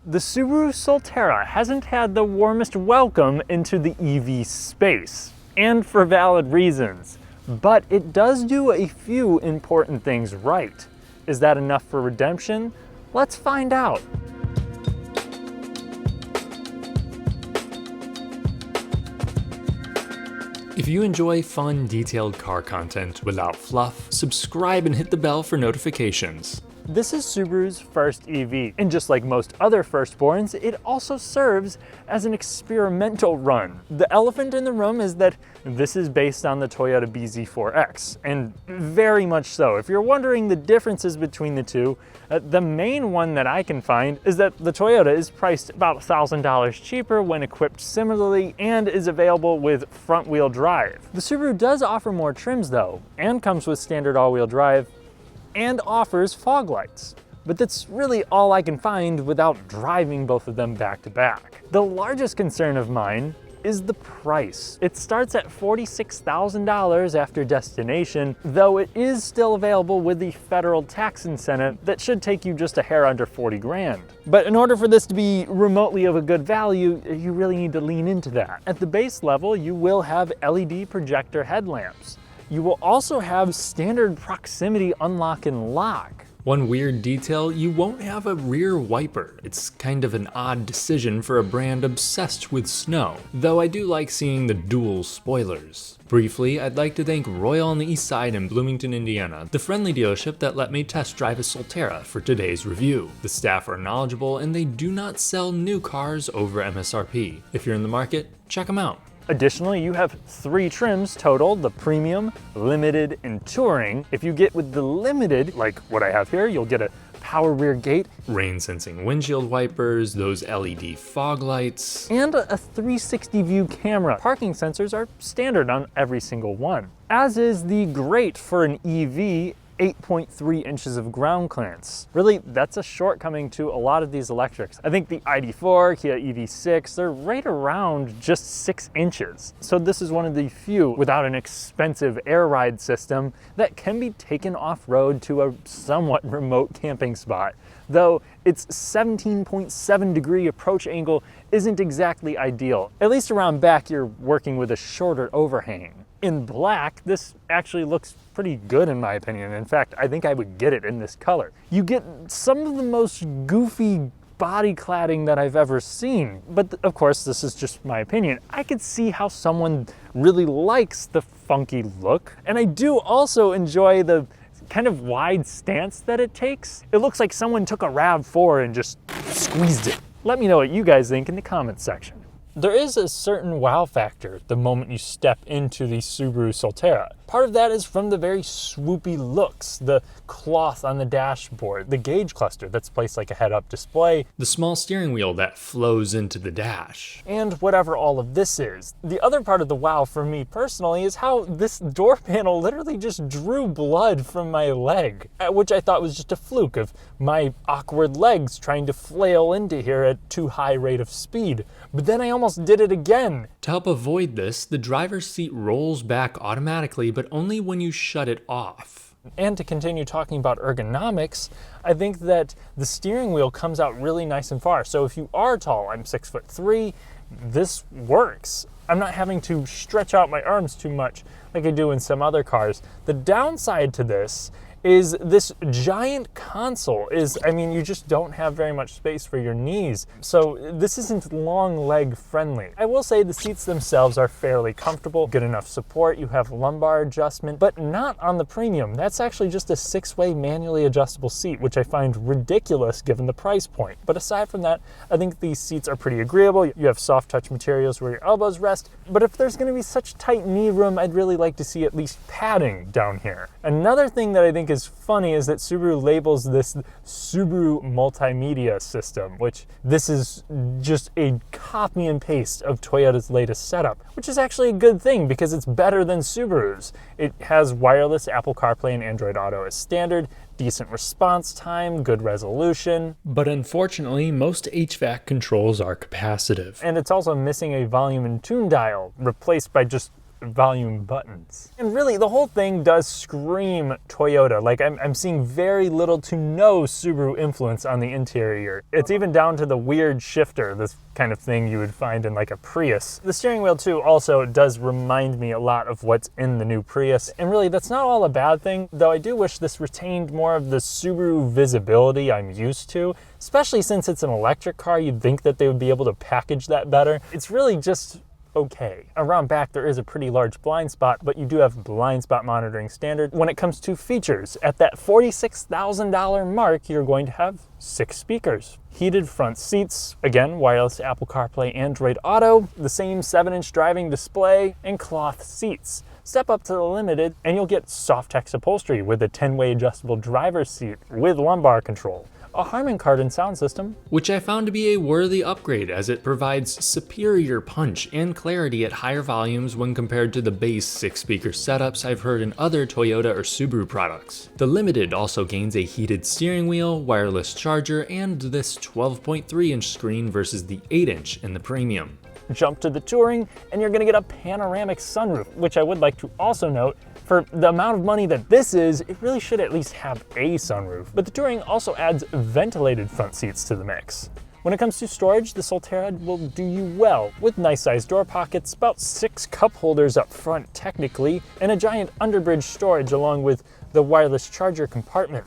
The Subaru Solterra hasn't had the warmest welcome into the EV space, and for valid reasons. But it does do a few important things right. Is that enough for redemption? Let's find out. If you enjoy fun, detailed car content without fluff, subscribe and hit the bell for notifications. This is Subaru's first EV, and just like most other firstborns, it also serves as an experimental run. The elephant in the room is that this is based on the Toyota bZ4X, and very much so. If you're wondering the differences between the two, the main one that I can find is that the Toyota is priced about $1,000 cheaper when equipped similarly and is available with front-wheel drive. The Subaru does offer more trims though, and comes with standard all-wheel drive, and offers fog lights. But that's really all I can find without driving both of them back to back. The largest concern of mine is the price. It starts at $46,000 after destination, though it is still available with the federal tax incentive that should take you just a hair under 40 grand. But in order for this to be remotely of a good value, you really need to lean into that. At the base level, you will have LED projector headlamps. You will also have standard proximity unlock and lock. One weird detail, you won't have a rear wiper. It's kind of an odd decision for a brand obsessed with snow, though I do like seeing the dual spoilers. Briefly, I'd like to thank Royal on the Eastside in Bloomington, Indiana, the friendly dealership that let me test drive a Solterra for today's review. The staff are knowledgeable and they do not sell new cars over MSRP. If you're in the market, check them out. Additionally, you have 3 trims total: the Premium, Limited, and Touring. If you get with the Limited, like what I have here, you'll get a power rear gate, rain-sensing windshield wipers, those LED fog lights, and a 360 view camera. Parking sensors are standard on every single one. As is the great for an EV, 8.3 inches of ground clearance. Really, that's a shortcoming to a lot of these electrics. I think the ID.4, Kia EV6, they're right around just 6 inches. So this is one of the few without an expensive air ride system that can be taken off-road to a somewhat remote camping spot. Though its 17.7 degree approach angle isn't exactly ideal. At least around back, you're working with a shorter overhang. In black, this actually looks pretty good in my opinion. In fact, I think I would get it in this color. You get some of the most goofy body cladding that I've ever seen, but of course this is just my opinion. I could see how someone really likes the funky look, and I do also enjoy the kind of wide stance that it takes. It looks like someone took a RAV4 and just squeezed it. Let me know what you guys think in the comments section. There is a certain wow factor the moment you step into the Subaru Solterra. Part of that is from the very swoopy looks, the cloth on the dashboard, the gauge cluster that's placed like a head-up display, the small steering wheel that flows into the dash, and whatever all of this is. The other part of the wow for me personally is how this door panel literally just drew blood from my leg, which I thought was just a fluke of my awkward legs trying to flail into here at too high rate of speed. But then I almost did it again. To help avoid this, the driver's seat rolls back automatically, but only when you shut it off. And to continue talking about ergonomics, I think that the steering wheel comes out really nice and far. So if you are tall, I'm 6'3", this works. I'm not having to stretch out my arms too much like I do in some other cars. The downside to this is this giant console I mean, you just don't have very much space for your knees. So this isn't long leg friendly. I will say the seats themselves are fairly comfortable, good enough support. You have lumbar adjustment, but not on the Premium. That's actually just a 6-way manually adjustable seat, which I find ridiculous given the price point. But aside from that, I think these seats are pretty agreeable. You have soft touch materials where your elbows rest, but if there's gonna be such tight knee room, I'd really like to see at least padding down here. Another thing that I think is funny is that Subaru labels this Subaru multimedia system, which this is just a copy and paste of Toyota's latest setup, which is actually a good thing because it's better than Subaru's. It has wireless Apple CarPlay and Android Auto as standard, decent response time, good resolution. But unfortunately, most HVAC controls are capacitive. And it's also missing a volume and tune dial, replaced by just volume buttons. And really, the whole thing does scream Toyota. Like, I'm seeing very little to no Subaru influence on the interior. It's even down to the weird shifter, this kind of thing you would find in like a Prius. The steering wheel too also does remind me a lot of what's in the new Prius. And really, that's not all a bad thing, though I do wish this retained more of the Subaru visibility I'm used to, especially since it's an electric car. You'd think that they would be able to package that better. It's really just okay. Around back there is a pretty large blind spot, but you do have blind spot monitoring standard. When it comes to features, at that $46,000 mark, you're going to have 6 speakers. Heated front seats, again, wireless Apple CarPlay, Android Auto, the same 7-inch driving display, and cloth seats. Step up to the Limited and you'll get Softex upholstery with a 10-way adjustable driver's seat with lumbar control. A Harman Kardon sound system, which I found to be a worthy upgrade as it provides superior punch and clarity at higher volumes when compared to the base 6-speaker setups I've heard in other Toyota or Subaru products. The Limited also gains a heated steering wheel, wireless charger, and this 12.3-inch screen versus the 8-inch in the Premium. Jump to the Touring and you're going to get a panoramic sunroof, which I would like to also note, for the amount of money that this is, it really should at least have a sunroof. But the Touring also adds ventilated front seats to the mix. When it comes to storage, the Solterra will do you well, with nice sized door pockets, about 6 cup holders up front technically, and a giant underbridge storage along with the wireless charger compartment.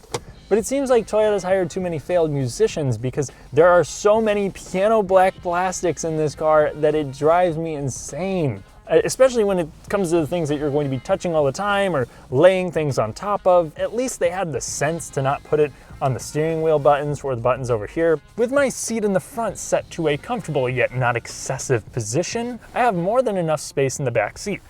But it seems like Toyota's hired too many failed musicians because there are so many piano black plastics in this car that it drives me insane. Especially when it comes to the things that you're going to be touching all the time or laying things on top of. At least they had the sense to not put it on the steering wheel buttons or the buttons over here. With my seat in the front set to a comfortable yet not excessive position, I have more than enough space in the back seat.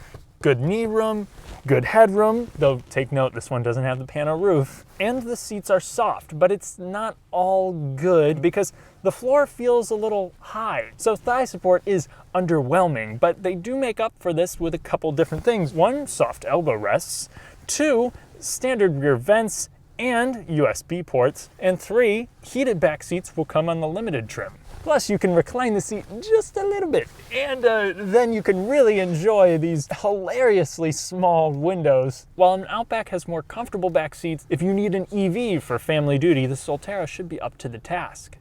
Good knee room, good headroom, though take note this one doesn't have the pano roof. And the seats are soft, but it's not all good because the floor feels a little high. So thigh support is underwhelming, but they do make up for this with a couple different things. 1, soft elbow rests. 2, standard rear vents and USB ports. And 3, heated back seats will come on the Limited trim. Plus, you can recline the seat just a little bit, and then you can really enjoy these hilariously small windows. While an Outback has more comfortable back seats, if you need an EV for family duty, the Solterra should be up to the task.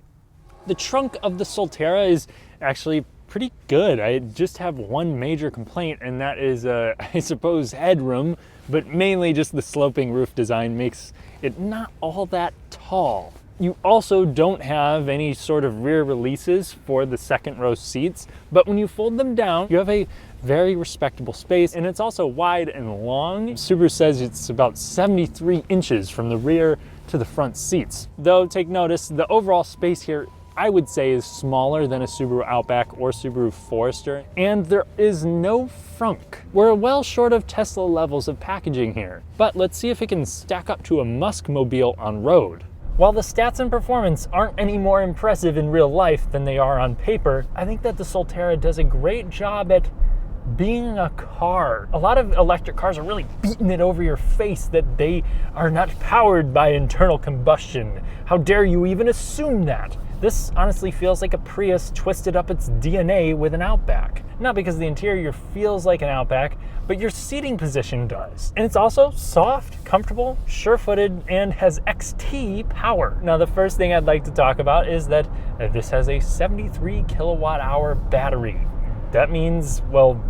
The trunk of the Solterra is actually pretty good. I just have one major complaint, and that is, I suppose, headroom, but mainly just the sloping roof design makes it not all that tall. You also don't have any sort of rear releases for the second row seats, but when you fold them down, you have a very respectable space, and it's also wide and long. Subaru says it's about 73 inches from the rear to the front seats. Though take notice, the overall space here I would say is smaller than a Subaru Outback or Subaru Forester, and there is no frunk. We're well short of Tesla levels of packaging here, but let's see if it can stack up to a Musk-mobile on road. While the stats and performance aren't any more impressive in real life than they are on paper, I think that the Solterra does a great job at being a car. A lot of electric cars are really beating it over your face that they are not powered by internal combustion. How dare you even assume that? This honestly feels like a Prius twisted up its DNA with an Outback. Not because the interior feels like an Outback, but your seating position does. And it's also soft, comfortable, sure-footed, and has XT power. Now, the first thing I'd like to talk about is that this has a 73 kilowatt-hour battery. That means, well,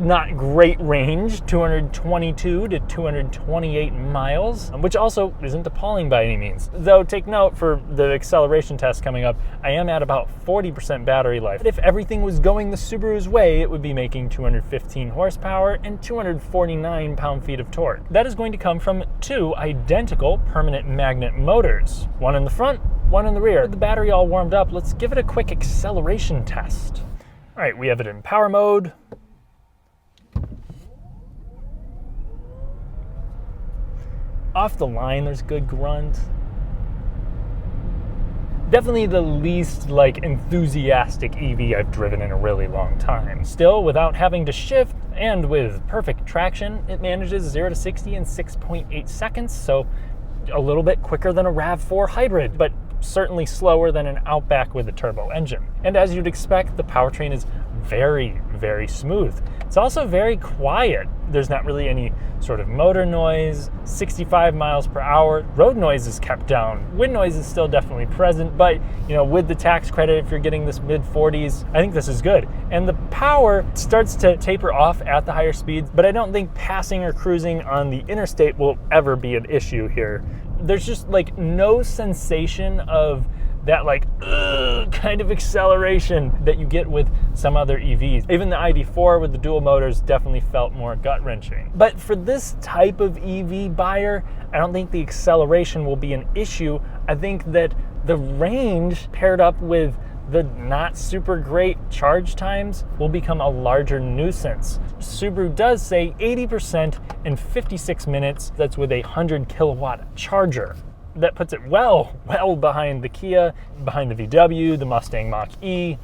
not great range, 222 to 228 miles, which also isn't appalling by any means. Though take note, for the acceleration test coming up, I am at about 40% battery life. But if everything was going the Subaru's way, it would be making 215 horsepower and 249 pound-feet of torque. That is going to come from 2 identical permanent magnet motors, one in the front, one in the rear. With the battery all warmed up, let's give it a quick acceleration test. All right, we have it in power mode. Off the line, there's good grunt. Definitely the least enthusiastic EV I've driven in a really long time. Still, without having to shift and with perfect traction, it manages 0 to 60 in 6.8 seconds, so a little bit quicker than a RAV4 hybrid, but certainly slower than an Outback with a turbo engine. And as you'd expect, the powertrain is very, very smooth. It's also very quiet. There's not really any sort of motor noise, 65 miles per hour. Road noise is kept down. Wind noise is still definitely present, but with the tax credit, if you're getting this mid-40s, I think this is good. And the power starts to taper off at the higher speeds, but I don't think passing or cruising on the interstate will ever be an issue here. There's just like no sensation of that kind of acceleration that you get with some other EVs. Even the ID.4 with the dual motors definitely felt more gut-wrenching. But for this type of EV buyer, I don't think the acceleration will be an issue. I think that the range paired up with the not super great charge times will become a larger nuisance. Subaru does say 80% in 56 minutes. That's with a 100 kilowatt charger. That puts it well behind the Kia, behind the VW, the Mustang Mach-E.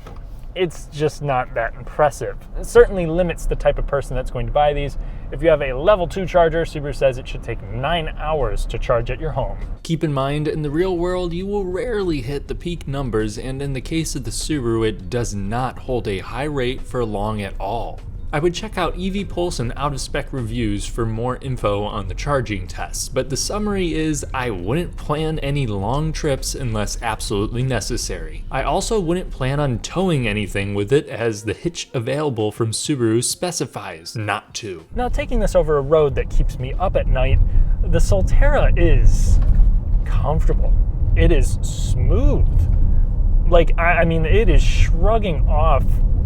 It's just not that impressive. It certainly limits the type of person that's going to buy these. If you have a level 2 charger, Subaru says it should take 9 hours to charge at your home. Keep in mind, in the real world, you will rarely hit the peak numbers, and in the case of the Subaru, it does not hold a high rate for long at all. I would check out EV Pulse and Out of Spec reviews for more info on the charging tests, but the summary is I wouldn't plan any long trips unless absolutely necessary. I also wouldn't plan on towing anything with it, as the hitch available from Subaru specifies not to. Now, taking this over a road that keeps me up at night, the Solterra is comfortable. It is smooth. I mean, it is shrugging off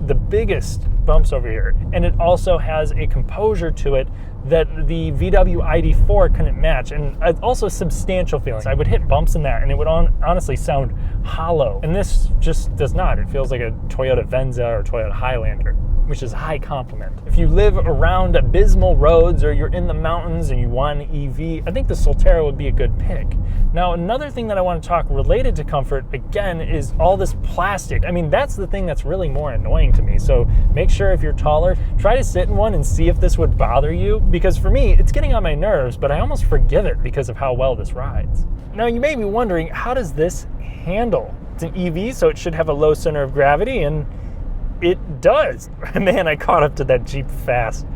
the biggest bumps over here, and it also has a composure to it that the VW ID.4 couldn't match, and also substantial feelings. I would hit bumps in that and it would honestly sound hollow, and this just does not. It feels like a Toyota Venza or Toyota Highlander, which is a high compliment. If you live around abysmal roads or you're in the mountains and you want an EV, I think the Solterra would be a good pick. Now, another thing that I want to talk related to comfort, again, is all this plastic. I mean, that's the thing that's really more annoying to me. So make sure if you're taller, try to sit in one and see if this would bother you, because for me, it's getting on my nerves, but I almost forgive it because of how well this rides. Now, you may be wondering, how does this handle? It's an EV, so it should have a low center of gravity, and it does. Man, I caught up to that Jeep fast.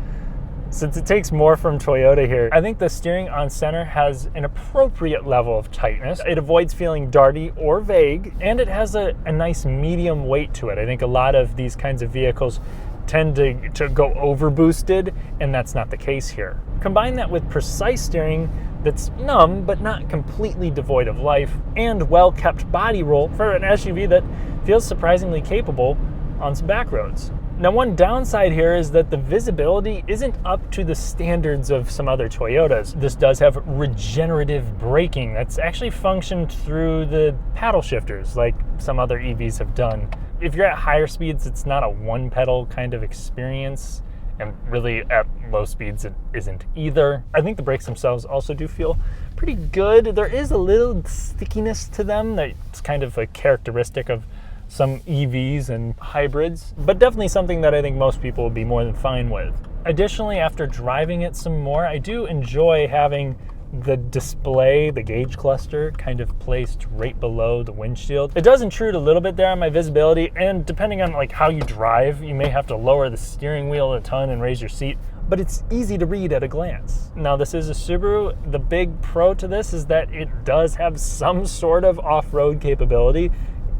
Since it takes more from Toyota here, I think the steering on center has an appropriate level of tightness. It avoids feeling darty or vague, and it has a nice medium weight to it. I think a lot of these kinds of vehicles tend to go over boosted, and that's not the case here. Combine that with precise steering that's numb but not completely devoid of life, and well-kept body roll for an SUV that feels surprisingly capable on some back roads. Now, one downside here is that the visibility isn't up to the standards of some other Toyotas. This does have regenerative braking that's actually functioned through the paddle shifters like some other EVs have done. If you're at higher speeds, it's not a one-pedal kind of experience, and really at low speeds it isn't either. I think the brakes themselves also do feel pretty good. There is a little stickiness to them that's kind of a characteristic of some EVs and hybrids, but definitely something that I think most people would be more than fine with. Additionally, after driving it some more, I do enjoy having the display, the gauge cluster, kind of placed right below the windshield. It does intrude a little bit there on my visibility, and depending on how you drive, you may have to lower the steering wheel a ton and raise your seat, but it's easy to read at a glance. Now, this is a Subaru. The big pro to this is that it does have some sort of off-road capability.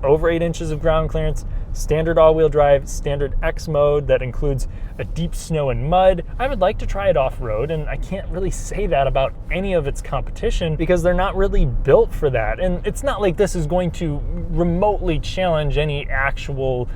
Over 8 inches of ground clearance, standard all-wheel drive, standard X mode that includes a deep snow and mud. I would like to try it off-road, and I can't really say that about any of its competition because they're not really built for that. And it's not like this is going to remotely challenge any actual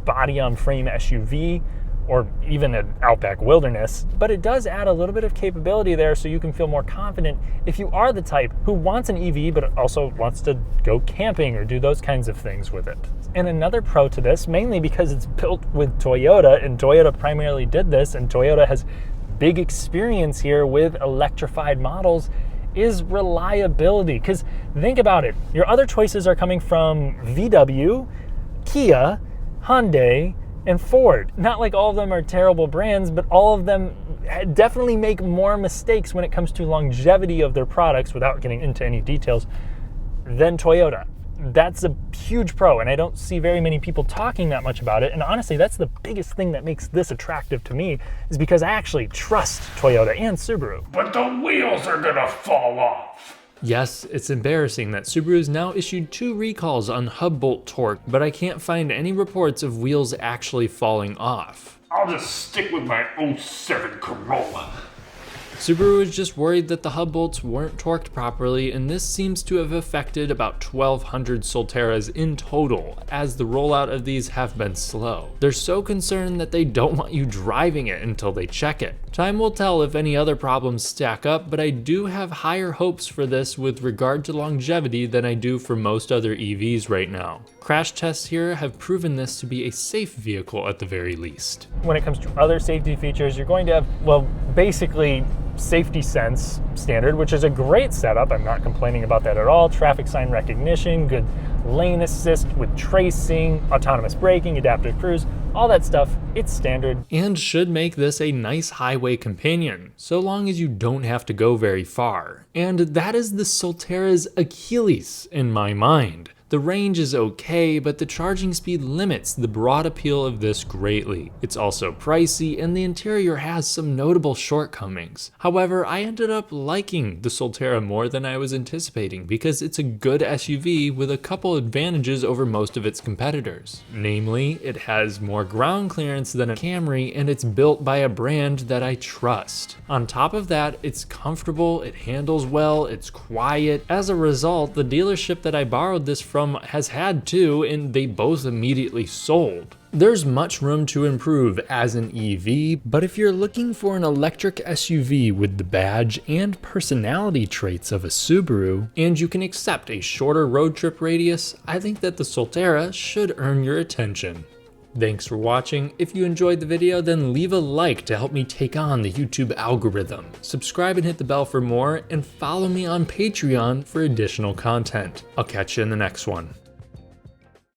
body-on-frame SUV or even an Outback Wilderness, but it does add a little bit of capability there so you can feel more confident if you are the type who wants an EV but also wants to go camping or do those kinds of things with it. And another pro to this, mainly because it's built with Toyota, and Toyota primarily did this, and Toyota has big experience here with electrified models, is reliability. Because think about it, your other choices are coming from VW, Kia, Hyundai, and Ford. Not like all of them are terrible brands, but all of them definitely make more mistakes when it comes to longevity of their products, without getting into any details, than Toyota. that's a huge pro, and I don't see very many people talking that much about it. And honestly, that's the biggest thing that makes this attractive to me, is because I actually trust Toyota and Subaru. But the wheels are gonna fall off. Yes, it's embarrassing that Subaru has now issued 2 recalls on hub bolt torque, but I can't find any reports of wheels actually falling off. I'll just stick with my 07 Corolla. Subaru is just worried that the hub bolts weren't torqued properly, and this seems to have affected about 1,200 Solterras in total, as the rollout of these have been slow. They're so concerned that they don't want you driving it until they check it. Time will tell if any other problems stack up, but I do have higher hopes for this with regard to longevity than I do for most other EVs right now. Crash tests here have proven this to be a safe vehicle at the very least. When it comes to other safety features, you're going to have, well, basically safety sense standard, which is a great setup. I'm not complaining about that at all. Traffic sign recognition, good lane assist with tracing, autonomous braking, adaptive cruise, all that stuff, it's standard. And should make this a nice highway companion, so long as you don't have to go very far. And that is the Solterra's Achilles in my mind. The range is okay, but the charging speed limits the broad appeal of this greatly. It's also pricey, and the interior has some notable shortcomings. However, I ended up liking the Solterra more than I was anticipating because it's a good SUV with a couple advantages over most of its competitors. Namely, it has more ground clearance than a Camry, and it's built by a brand that I trust. On top of that, it's comfortable, it handles well, it's quiet. As a result, the dealership that I borrowed this from has had 2, and they both immediately sold. There's much room to improve as an EV, but if you're looking for an electric SUV with the badge and personality traits of a Subaru, and you can accept a shorter road trip radius, I think that the Solterra should earn your attention. Thanks for watching. If you enjoyed the video, then leave a like to help me take on the YouTube algorithm. Subscribe and hit the bell for more, and follow me on Patreon for additional content. I'll catch you in the next one.